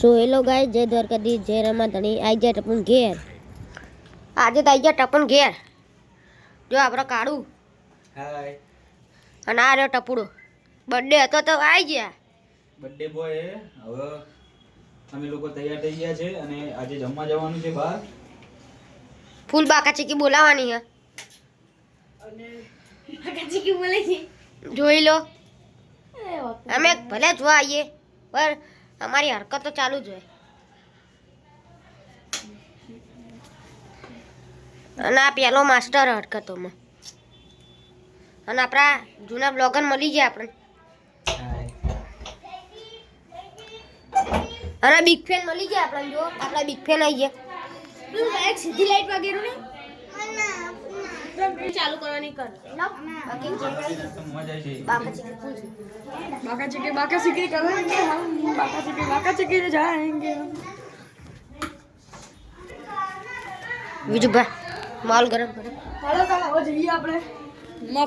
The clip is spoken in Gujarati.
સો હેલો ગાય જય દ્વારકાધીશ જય રમા ધણી આવી જાય ટપન ઘેર આજે તો આવી ગયા ટપન ઘેર જો આપણો કાળું હાય અને આ રહ્યો ટપુડો બર્થડે હતો તો આવી ગયા બર્થડે બોય હવે અમે લોકો તૈયાર થઈ ગયા છે અને આજે જમવા જવાનું છે બહાર ફૂલ બાકા ચીકી બોલાવાની હે અને બાકા ચીકી બોલે છે જોઈ લો અમે ભલે જોવા આવીએ પર અમારી હરકતો ચાલુ જ હોય અને આ પેલો માસ્ટર હરકતોમાં અને આપણા જૂના બ્લોગર મળી ગયા આપણે અને બિગ ફેન મળી ગયા આપણને જો આપણા બિગ ફેન આવી ગયા એક સીધી લાઈટ વગેરે ને ચાલુ કરવાની કર बाका चिकनी करेंगे हम बाका चिकनी जाएंगे हम બીજું ભાઈ માલ ગરમ કરે હાલો કાકા હવે જઈએ આપણે